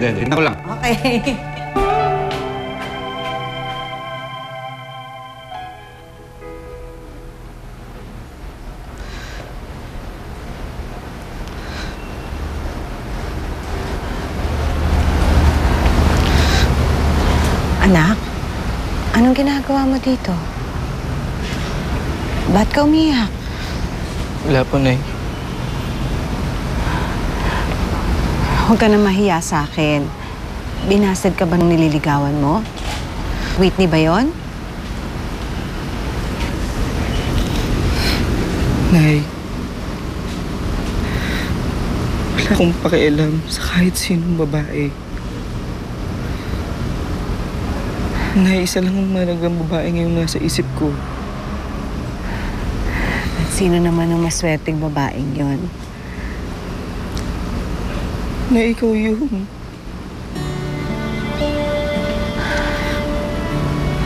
hindi. Tignan ko lang. Okay. Anak, anong ginagawa mo dito? Ba't ka umiyak? Wala po, Nay. Huwag ka na mahiya sa akin. Binasted ka ba nung nililigawan mo? Whitney ba yon? Nay, wala akong pakialam sa kahit sinong babae. Nay, isa lang ang malagang babae ngayong nasa isip ko. At sino naman ang maswerteng babaeng yon? Nay, ikaw yun.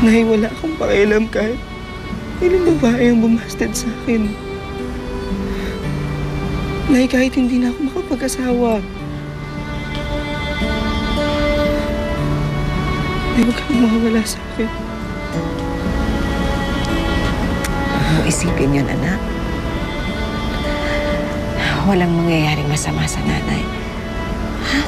Nay, wala akong pakialam kahit ilang babae ang bumasted sa akin. Nay, kahit hindi na ako makapag-asawa. Nay, huwag kang mawawala sa akin. Huwag mo isipin yun, anak. Walang mangyayaring masama sa nanay. Ha?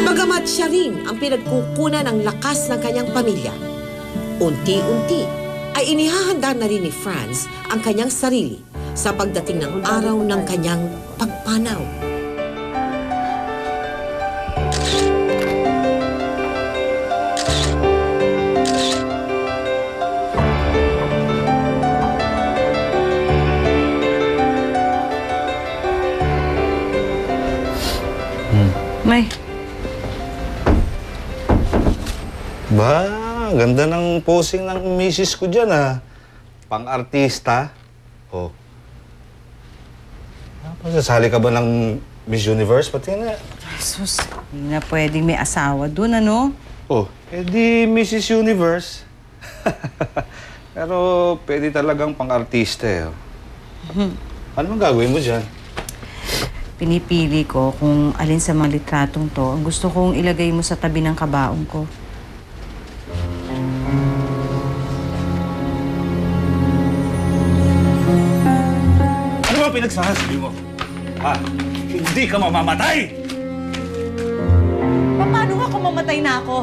Bagamat siya rin ang pinagkukunan ng lakas ng kanyang pamilya, unti-unti ay inihahanda na rin ni Franz ang kanyang sarili sa pagdating ng araw ng kanyang pagpanaw. May. Ba, ganda ng posing ng misis ko dyan, ha? Pang-artista. Oh. Sasali ka ba ng Miss Universe? Pati na. Jesus, hindi na pwedeng may asawa dun, ano? Oh, edi Mrs. Universe. Pero pwede talagang pang-artista, eh. Ano bang gagawin mo dyan? Pinipili ko kung alin sa mga litratong to ang gusto kong ilagay mo sa tabi ng kabaong ko. Ano ba pinagsasabi mo? Ha? Hindi ka mamamatay! Paano nga kung mamatay na ako?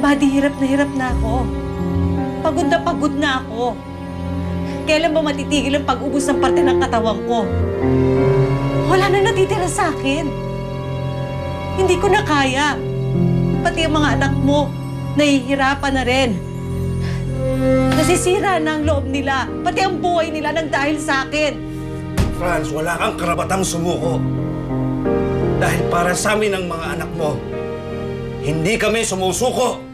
Badi, hirap na ako. Pagod na ako. Kailan ba matitigil ang pag-ubos ng parte ng katawan ko? Wala na natitira sa akin. Hindi ko na kaya. Pati ang mga anak mo, nahihirapan na rin. Nasisira na ang loob nila. Pati ang buhay nila nang dahil sa akin. Franz, wala kang karapatang sumuko. Dahil para sa amin ang mga anak mo, hindi kami sumusuko.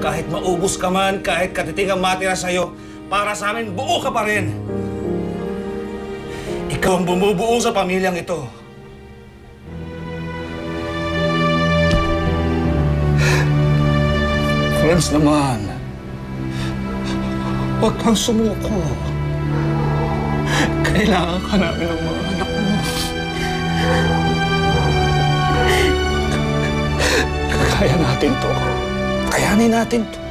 Kahit maubos ka man, kahit katiting ang matira sa'yo, para sa amin, buo ka pa rin. Ikaw ang bumubuo sa pamilyang ito. Friends naman, huwag kang sumuko. Kailangan ka namin ng mga anak mo. Kaya natin to. Kayanin natin to.